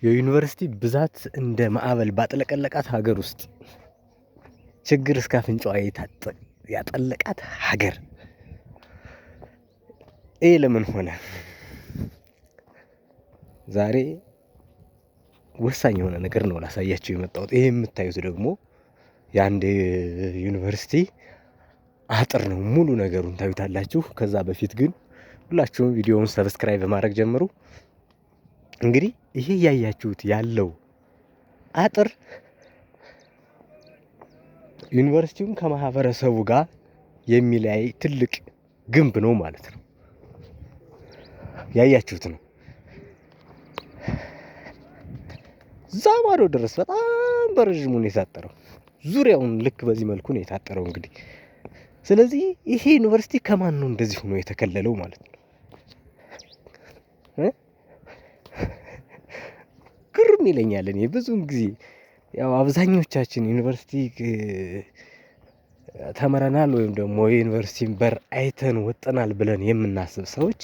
የዩኒቨርሲቲ ብዛት እንደ ማዕበል ባጥለቀለቃት ሀገር ውስጥ ችግር እስከ አፍንጫዋ ያጠለቃት ሀገር ይሄ ለምን ሆነ? ዛሬ ወሳኝ የሆነ ነገር ነው ላሳያችሁ የመጣሁት። ይሄ የምታዩት ደግሞ የአንድ ዩኒቨርሲቲ አጥር ነው። ሙሉ ነገሩን ታዩታላችሁ። ከዛ በፊት ግን ሁላችሁም ቪዲዮውን ሰብስክራይብ ማድረግ ጀምሩ። እንግዲህ ይሄ ያያችሁት ያለው አጥር ዩኒቨርሲቲውን ከማህበረሰቡ ጋር የሚለያይ ትልቅ ግንብ ነው ማለት ነው። ያያችሁት ነው። ዛማዶ ድረስ በጣም በረጅሙ ነው የታጠረው። ዙሪያውን ልክ በዚህ መልኩ ነው የታጠረው እንግዲህ። ስለዚህ ይሄ ዩኒቨርሲቲ ከማን ነው እንደዚህ ሆኖ የተከለለው ማለት ነው? ግርም ይለኛል። እኔ ብዙውን ጊዜ ያው አብዛኞቻችን ዩኒቨርሲቲ ተመረናል ወይም ደግሞ የዩኒቨርሲቲን በር አይተን ወጥናል ብለን የምናስብ ሰዎች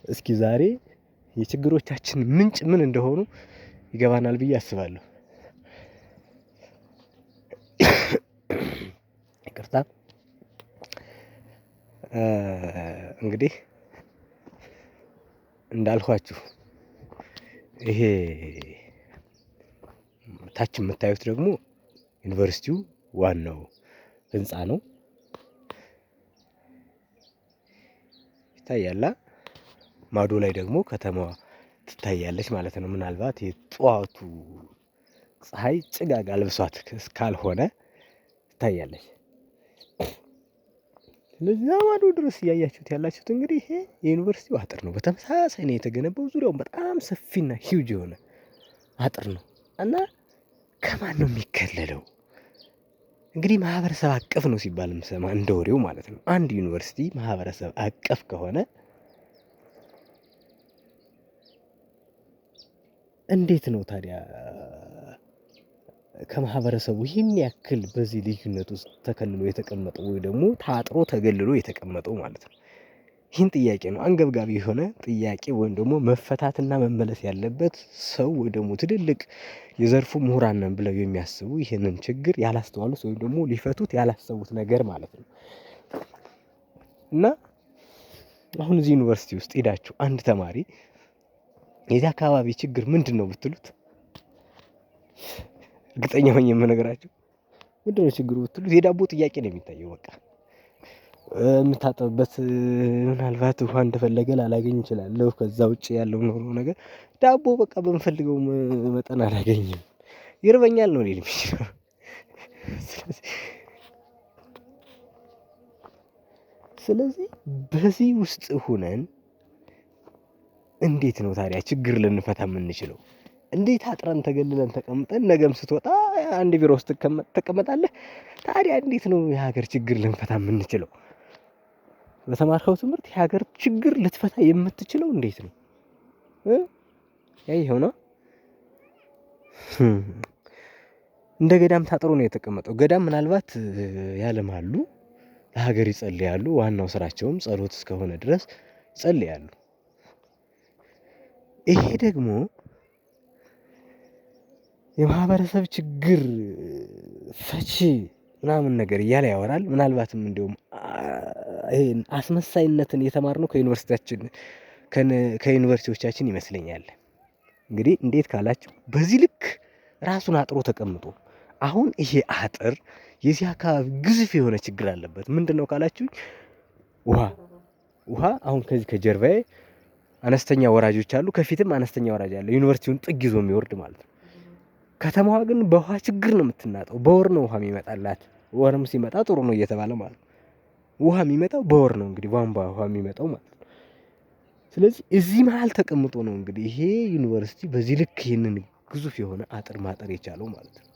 እስኪ ዛሬ የችግሮቻችን ምንጭ ምን እንደሆኑ ይገባናል ብዬ አስባለሁ። ይቅርታ። እንግዲህ እንዳልኳችሁ ይሄ ታች የምታዩት ደግሞ ዩኒቨርሲቲው ዋናው ህንፃ ነው። ይታያላ። ማዶ ላይ ደግሞ ከተማዋ ትታያለች ማለት ነው። ምናልባት የጧቱ ፀሐይ ጭጋግ አልብሷት እስካልሆነ ትታያለች። ስለዚህ ማዶ ድረስ እያያችሁት ያላችሁት እንግዲህ ይሄ የዩኒቨርሲቲው አጥር ነው። በተመሳሳይ ነው የተገነባው። ዙሪያውን በጣም ሰፊና ሂውጅ የሆነ አጥር ነው እና ከማን ነው የሚከለለው? እንግዲህ ማህበረሰብ አቀፍ ነው ሲባል የምሰማ እንደ ወሬው ማለት ነው። አንድ ዩኒቨርሲቲ ማህበረሰብ አቀፍ ከሆነ እንዴት ነው ታዲያ ከማህበረሰቡ ይህን ያክል በዚህ ልዩነት ውስጥ ተከልሎ የተቀመጠው ወይ ደግሞ ታጥሮ ተገልሎ የተቀመጠው ማለት ነው? ይህን ጥያቄ ነው አንገብጋቢ የሆነ ጥያቄ ወይም ደግሞ መፈታትና መመለስ ያለበት ሰው ወይ ደግሞ ትልልቅ የዘርፉ ምሁራን ነን ብለው የሚያስቡ ይህንን ችግር ያላስተዋሉት ወይም ደግሞ ሊፈቱት ያላሰቡት ነገር ማለት ነው። እና አሁን እዚህ ዩኒቨርሲቲ ውስጥ ሄዳችሁ አንድ ተማሪ የዚህ አካባቢ ችግር ምንድን ነው ብትሉት እርግጠኛ ሆኜ የምነግራችሁ ምንድን ነው ችግሩ ብትሉት የዳቦ ጥያቄ ነው የሚታየው። በቃ የምታጠብበት ምናልባት ውሃ እንደፈለገ ላላገኝ እችላለሁ። ከዛ ውጭ ያለው ኖሮ ነገር ዳቦ በቃ በምፈልገው መጠን አላገኝም፣ ይርበኛል ነው ሊል የሚችለው። ስለዚህ በዚህ ውስጥ ሁነን እንዴት ነው ታዲያ ችግር ልንፈታ የምንችለው? እንዴት አጥረን ተገልለን ተቀምጠን ነገም ስትወጣ አንድ ቢሮ ውስጥ ትቀመጣለህ? ታዲያ እንዴት ነው የሀገር ችግር ልንፈታ የምንችለው? በተማርከው ትምህርት የሀገር ችግር ልትፈታ የምትችለው እንዴት ነው? ይሄው ነው። እንደ ገዳም ታጥሮ ነው የተቀመጠው። ገዳም ምናልባት ያለማሉ፣ ለሀገር ይጸልያሉ። ዋናው ስራቸውም ጸሎት እስከሆነ ድረስ ይጸልያሉ። ይሄ ደግሞ የማህበረሰብ ችግር ፈቺ ምናምን ነገር እያለ ያወራል። ምናልባትም እንዲሁም ይሄን አስመሳይነትን የተማርነው ከዩኒቨርሲቲዎቻችን ይመስለኛል። እንግዲህ እንዴት ካላችሁ በዚህ ልክ ራሱን አጥሮ ተቀምጦ አሁን ይሄ አጥር የዚህ አካባቢ ግዙፍ የሆነ ችግር አለበት። ምንድነው ካላችሁ ውሃ አሁን ከዚህ ከጀርባዬ አነስተኛ ወራጆች አሉ፣ ከፊትም አነስተኛ ወራጅ አለ፣ ዩኒቨርሲቲውን ጥግ ይዞ የሚወርድ ማለት ነው። ከተማዋ ግን በውሃ ችግር ነው የምትናጠው። በወር ነው ውሃ የሚመጣላት። ወርም ሲመጣ ጥሩ ነው እየተባለ ማለት ነው። ውሃ የሚመጣው በወር ነው እንግዲህ ቧንቧ ውሃ የሚመጣው ማለት ነው። ስለዚህ እዚህ መሀል ተቀምጦ ነው እንግዲህ ይሄ ዩኒቨርሲቲ በዚህ ልክ ይህንን ግዙፍ የሆነ አጥር ማጠር የቻለው ማለት ነው።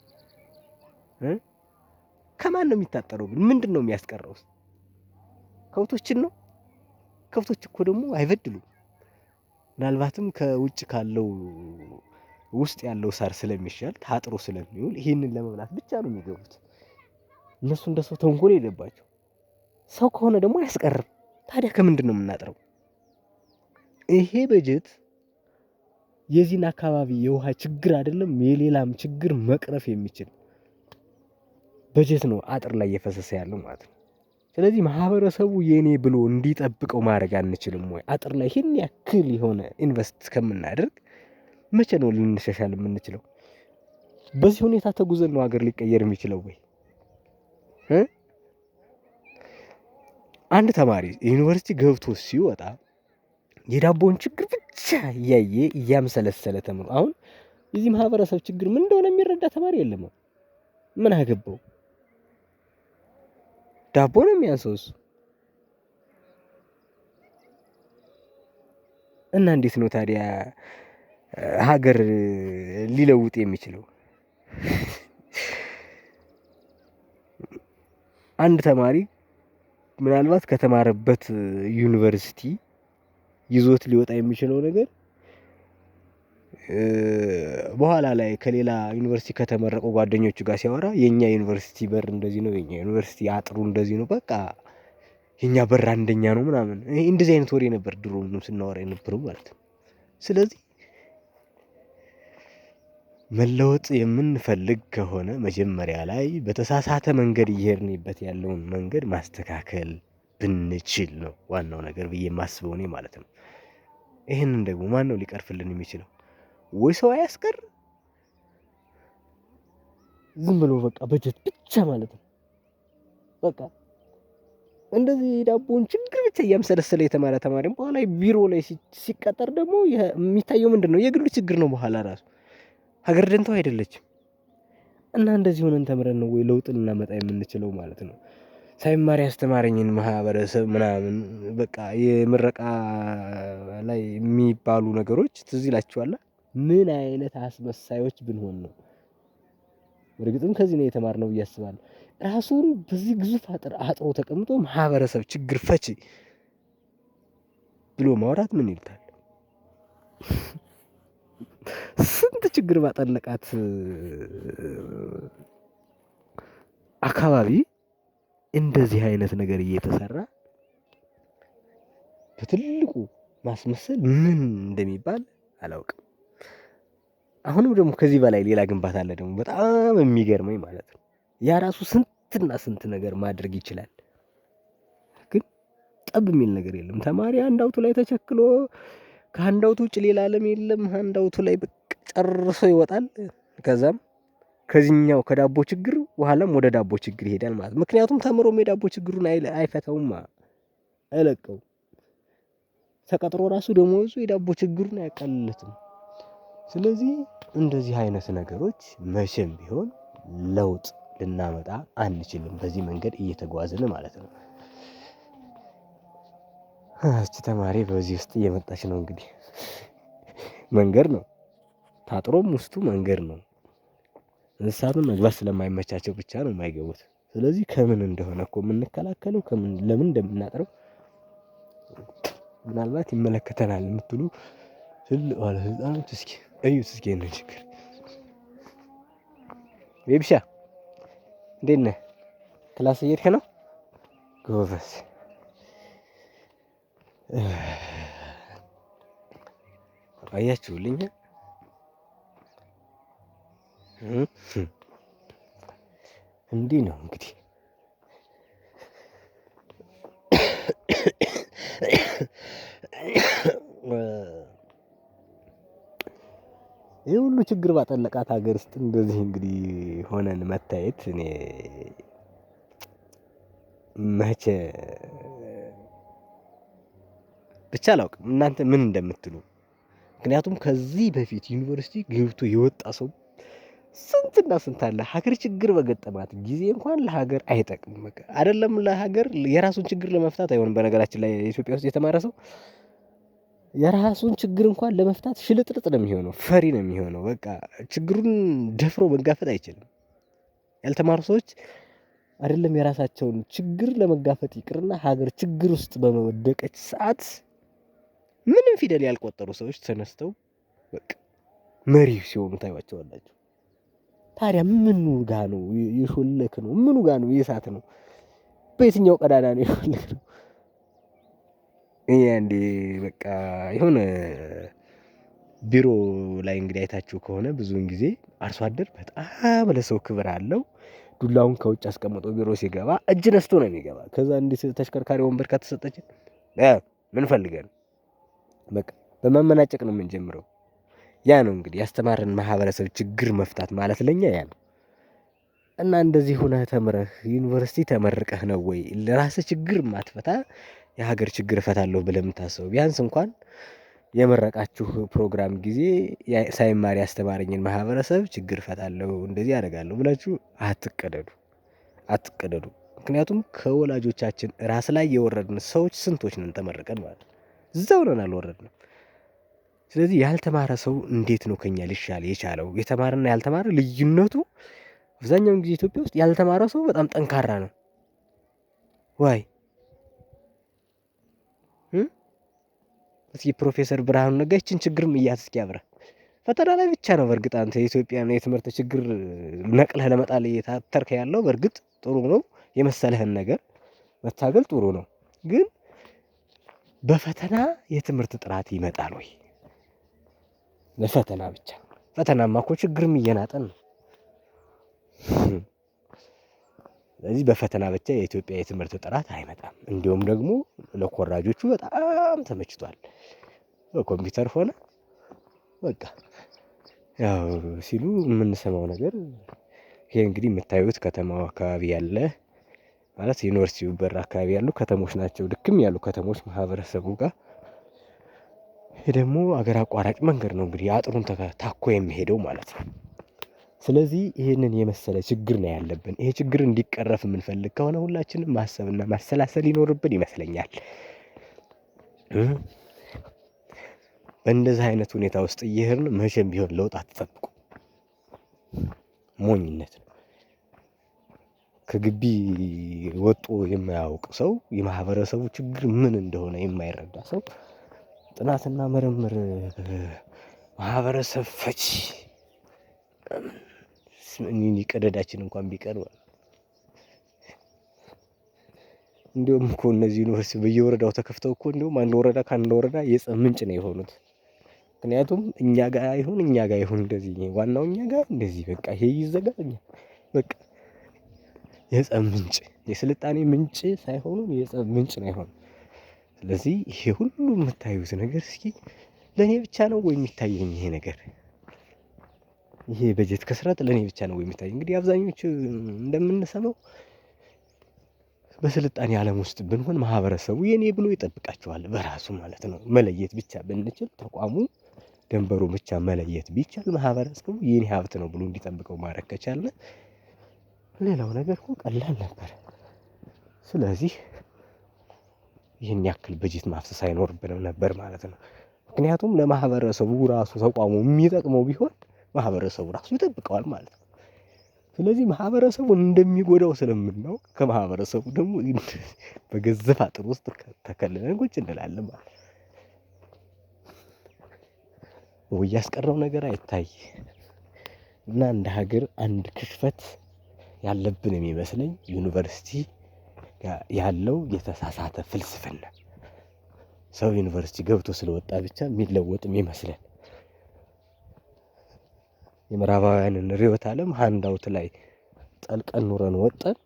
ከማን ነው የሚታጠረው ግን? ምንድን ነው የሚያስቀረው? ከብቶችን ነው? ከብቶች እኮ ደግሞ አይበድሉም። ምናልባትም ከውጭ ካለው ውስጥ ያለው ሳር ስለሚሻል ታጥሮ ስለሚውል ይህንን ለመብላት ብቻ ነው የሚገቡት። እነሱ እንደሰው ተንኮል የለባቸው። ሰው ከሆነ ደግሞ አያስቀርም። ታዲያ ከምንድን ነው የምናጥረው? ይሄ በጀት የዚህን አካባቢ የውሃ ችግር አይደለም የሌላም ችግር መቅረፍ የሚችል በጀት ነው አጥር ላይ እየፈሰሰ ያለው ማለት ነው። ስለዚህ ማህበረሰቡ የኔ ብሎ እንዲጠብቀው ማድረግ አንችልም ወይ? አጥር ላይ ይህን ያክል የሆነ ኢንቨስት ከምናደርግ መቼ ነው ልንሻሻል የምንችለው? በዚህ ሁኔታ ተጉዘን ነው ሀገር ሊቀየር የሚችለው ወይ? አንድ ተማሪ ዩኒቨርሲቲ ገብቶ ሲወጣ የዳቦን ችግር ብቻ እያየ እያምሰለሰለ ተምሮ አሁን የዚህ ማህበረሰብ ችግር ምን እንደሆነ የሚረዳ ተማሪ የለም። ምን አገባው? ዳቦ ነው የሚያንሰው እሱ። እና እንዴት ነው ታዲያ ሀገር ሊለውጥ የሚችለው? አንድ ተማሪ ምናልባት ከተማረበት ዩኒቨርሲቲ ይዞት ሊወጣ የሚችለው ነገር በኋላ ላይ ከሌላ ዩኒቨርሲቲ ከተመረቁ ጓደኞቹ ጋር ሲያወራ የኛ ዩኒቨርሲቲ በር እንደዚህ ነው፣ የኛ ዩኒቨርሲቲ አጥሩ እንደዚህ ነው፣ በቃ የኛ በር አንደኛ ነው ምናምን። እንደዚህ አይነት ወሬ ነበር ድሮ ስናወራ የነበረው ማለት ነው። ስለዚህ መለወጥ የምንፈልግ ከሆነ መጀመሪያ ላይ በተሳሳተ መንገድ እየሄድንበት ያለውን መንገድ ማስተካከል ብንችል ነው ዋናው ነገር ብዬ የማስበው እኔ ማለት ነው። ይህንን ደግሞ ማን ነው ሊቀርፍልን የሚችለው? ወይ ሰው አያስቀር፣ ዝም ብሎ በቃ በጀት ብቻ ማለት ነው። በቃ እንደዚህ ዳቦን ችግር ብቻ እያምሰለሰለ የተማረ ተማሪም በኋላ ቢሮ ላይ ሲቀጠር ደግሞ የሚታየው ምንድን ነው? የግሉ ችግር ነው። በኋላ ራሱ ሀገር ደንተው አይደለችም። እና እንደዚህ ሆነን ተምረን ነው ወይ ለውጥ ልናመጣ የምንችለው ማለት ነው? ሳይማር ያስተማረኝን ማህበረሰብ ምናምን በቃ የምረቃ ላይ የሚባሉ ነገሮች ትዝ ይላችኋል? ምን አይነት አስመሳዮች ብንሆን ነው? እርግጥም ከዚህ ነው የተማርነው ብዬ አስባለሁ። ራሱን በዚህ ግዙፍ አጥሮ ተቀምጦ ማህበረሰብ ችግር ፈቺ ብሎ ማውራት ምን ይልታል? ስንት ችግር ባጠለቃት አካባቢ እንደዚህ አይነት ነገር እየተሰራ በትልቁ ማስመሰል ምን እንደሚባል አላውቅም። አሁንም ደግሞ ከዚህ በላይ ሌላ ግንባታ አለ ደግሞ በጣም የሚገርመኝ ማለት ነው። ያ ራሱ ስንትና ስንት ነገር ማድረግ ይችላል፣ ግን ጠብ የሚል ነገር የለም። ተማሪ አንዳውቱ ላይ ተቸክሎ ከአንዳውቱ ውጭ ሌላ ዓለም የለም። አንዳውቱ ላይ በቃ ጨርሶ ይወጣል። ከዛም ከዚህኛው ከዳቦ ችግር በኋላም ወደ ዳቦ ችግር ይሄዳል ማለት። ምክንያቱም ተምሮም የዳቦ ችግሩን አይፈታውማ፣ አይለቀው። ተቀጥሮ ራሱ ደሞዙ የዳቦ ችግሩን አያቃልለትም። ስለዚህ እንደዚህ አይነት ነገሮች መቼም ቢሆን ለውጥ ልናመጣ አንችልም፣ በዚህ መንገድ እየተጓዝን ማለት ነው። እቺ ተማሪ በዚህ ውስጥ እየመጣች ነው እንግዲህ። መንገድ ነው ታጥሮም ውስጡ መንገድ ነው። እንስሳቱን መግባት ስለማይመቻቸው ብቻ ነው የማይገቡት። ስለዚህ ከምን እንደሆነ እኮ የምንከላከለው ለምን እንደምናጥረው ምናልባት ይመለከተናል የምትሉ ትልቅ ባለስልጣኖች እስኪ እዩት እስኪ ነው ችግር። ቤቢሻ እንዴት ነህ? ክላስ እየሄድክ ነው? ጎበዝ። አያችሁልኝ? እንዲህ ነው እንግዲህ። ይህ ሁሉ ችግር ባጠለቃት ሀገር ውስጥ እንደዚህ እንግዲህ ሆነን መታየት እኔ መቼ ብቻ አላውቅም እናንተ ምን እንደምትሉ። ምክንያቱም ከዚህ በፊት ዩኒቨርሲቲ ገብቶ የወጣ ሰው ስንትና ስንት አለ። ሀገር ችግር በገጠማት ጊዜ እንኳን ለሀገር አይጠቅም። በቃ አይደለም ለሀገር የራሱን ችግር ለመፍታት አይሆንም። በነገራችን ላይ ኢትዮጵያ ውስጥ የተማረ ሰው የራሱን ችግር እንኳን ለመፍታት ሽልጥልጥ ነው የሚሆነው፣ ፈሪ ነው የሚሆነው። በቃ ችግሩን ደፍሮ መጋፈጥ አይችልም። ያልተማሩ ሰዎች አይደለም የራሳቸውን ችግር ለመጋፈጥ ይቅርና ሀገር ችግር ውስጥ በመወደቀች ሰዓት ምንም ፊደል ያልቆጠሩ ሰዎች ተነስተው በቃ መሪ ሲሆኑ ታዩዋቸዋላችሁ። ታዲያ ምኑ ጋ ነው የሾለክ ነው? ምኑ ጋ ነው የሳት ነው? በየትኛው ቀዳዳ ነው የሾለክ ነው? ይሄ አንዴ በቃ የሆነ ቢሮ ላይ እንግዲህ አይታችሁ ከሆነ ብዙውን ጊዜ አርሶ አደር በጣም ለሰው ክብር አለው። ዱላውን ከውጭ አስቀምጦ ቢሮ ሲገባ እጅ ነስቶ ነው የሚገባ። ከዛ እንዲህ ተሽከርካሪ ወንበር ከተሰጠችን ምን ፈልገን በቃ በማመናጨቅ ነው የምንጀምረው። ያ ነው እንግዲህ ያስተማረን ማህበረሰብ ችግር መፍታት ማለት ለኛ ያ ነው። እና እንደዚህ ሆነህ ተምረህ ዩኒቨርሲቲ ተመርቀህ ነው ወይ ለራስህ ችግር ማትፈታ የሀገር ችግር እፈታለሁ ብለህ የምታስበው? ቢያንስ እንኳን የመረቃችሁ ፕሮግራም ጊዜ ሳይማር ያስተማረኝን ማህበረሰብ ችግር እፈታለሁ እንደዚህ አደርጋለሁ ብላችሁ አትቀደዱ። ምክንያቱም ከወላጆቻችን ራስ ላይ የወረድን ሰዎች ስንቶች ነን ተመርቀን ማለት ነው። እዛው ነን አልወረድንም። ስለዚህ ያልተማረ ሰው እንዴት ነው ከኛ ሊሻል የቻለው? የተማረና ያልተማረ ልዩነቱ አብዛኛውን ጊዜ ኢትዮጵያ ውስጥ ያልተማረ ሰው በጣም ጠንካራ ነው። ዋይ እስኪ ፕሮፌሰር ብርሃኑ ነጋ ይችን ችግርም እያት እስኪ አብረህ ፈተና ላይ ብቻ ነው። በእርግጥ አንተ የኢትዮጵያን የትምህርት ችግር ነቅለህ ለመጣል እየታተርክ ያለው በእርግጥ ጥሩ ነው። የመሰለህን ነገር መታገል ጥሩ ነው። ግን በፈተና የትምህርት ጥራት ይመጣል ወይ? ለፈተና ብቻ ፈተናማ እኮ ችግርም እየናጠን ነው። ስለዚህ በፈተና ብቻ የኢትዮጵያ የትምህርት ጥራት አይመጣም። እንዲሁም ደግሞ ለኮራጆቹ በጣም ተመችቷል። በኮምፒውተር ሆነ በቃ ያው ሲሉ የምንሰማው ነገር ይሄ እንግዲህ የምታዩት ከተማው አካባቢ ያለ ማለት ዩኒቨርሲቲው በር አካባቢ ያሉ ከተሞች ናቸው። ድክም ያሉ ከተሞች ማህበረሰቡ ጋር ይሄ ደግሞ አገር አቋራጭ መንገድ ነው እንግዲህ አጥሩን ታኮ የሚሄደው ማለት ነው። ስለዚህ ይሄንን የመሰለ ችግር ነው ያለብን። ይሄ ችግር እንዲቀረፍ የምንፈልግ ከሆነ ሁላችንም ማሰብና ማሰላሰል ይኖርብን ይመስለኛል። በእንደዚህ አይነት ሁኔታ ውስጥ እየሄድን መቼም ቢሆን ለውጥ አትጠብቁ። ሞኝነት ነው። ከግቢ ወጦ የማያውቅ ሰው የማህበረሰቡ ችግር ምን እንደሆነ የማይረዳ ሰው ጥናትና ምርምር ማህበረሰብ ፈቺ ቀደዳችን እንኳን ቢቀር እንደውም እኮ እነዚህ ዩኒቨርሲቲ በየወረዳው ተከፍተው እኮ እንደውም አንድ ወረዳ ከአንድ ወረዳ የጸብ ምንጭ ነው የሆኑት። ምክንያቱም እኛ ጋር ይሁን እንደዚህ ዋናው እኛ ጋር እንደዚህ በቃ ይሄ ይዘጋል። በቃ የጸብ ምንጭ የስልጣኔ ምንጭ ሳይሆኑ የጸብ ምንጭ ነው የሆነው። ስለዚህ ይሄ ሁሉ የምታዩት ነገር እስኪ ለእኔ ብቻ ነው ወይ የሚታየኝ ይሄ ነገር? ይሄ በጀት ከስራት ለእኔ ብቻ ነው ወይ የሚታየኝ? እንግዲህ አብዛኞቹ እንደምንሰማው በስልጣኔ ዓለም ውስጥ ብንሆን ማህበረሰቡ የኔ ብሎ ይጠብቃቸዋል በራሱ ማለት ነው። መለየት ብቻ ብንችል ተቋሙ ደንበሩ ብቻ መለየት ቢቻል ማህበረሰቡ የኔ ሀብት ነው ብሎ እንዲጠብቀው ማድረግ ከቻለ ሌላው ነገር እኮ ቀላል ነበር። ስለዚህ ይህን ያክል በጀት ማፍሰስ አይኖርብንም ነበር ማለት ነው። ምክንያቱም ለማህበረሰቡ ራሱ ተቋሙ የሚጠቅመው ቢሆን ማህበረሰቡ ራሱ ይጠብቀዋል ማለት ነው። ስለዚህ ማህበረሰቡን እንደሚጎዳው ስለምናውቅ ከማህበረሰቡ ደግሞ በገዘፍ አጥር ውስጥ ተከልለን ቁጭ እንላለን ማለት ነው። ወይ ያስቀረው ነገር አይታይ እና እንደ ሀገር አንድ ክፍተት ያለብን የሚመስለኝ ዩኒቨርሲቲ ያለው የተሳሳተ ፍልስፍና። ሰው ዩኒቨርሲቲ ገብቶ ስለወጣ ብቻ የሚለወጥ የሚመስለን የምዕራባውያንን ርዕዮተ ዓለም ሃንዳውት ላይ ጠልቀን ኑረን ወጠን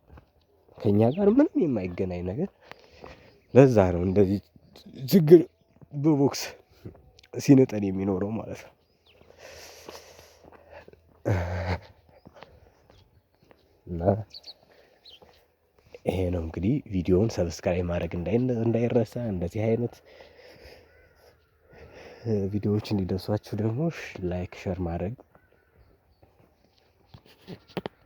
ከኛ ጋር ምንም የማይገናኝ ነገር። ለዛ ነው እንደዚህ ችግር በቦክስ ሲነጠን የሚኖረው ማለት ነው። እና ይሄ ነው እንግዲህ ቪዲዮውን ሰብስክራይብ ማድረግ እንዳይረሳ። እንደዚህ አይነት ቪዲዮዎች እንዲደርሷችሁ ደግሞ ላይክ ሼር ማድረግ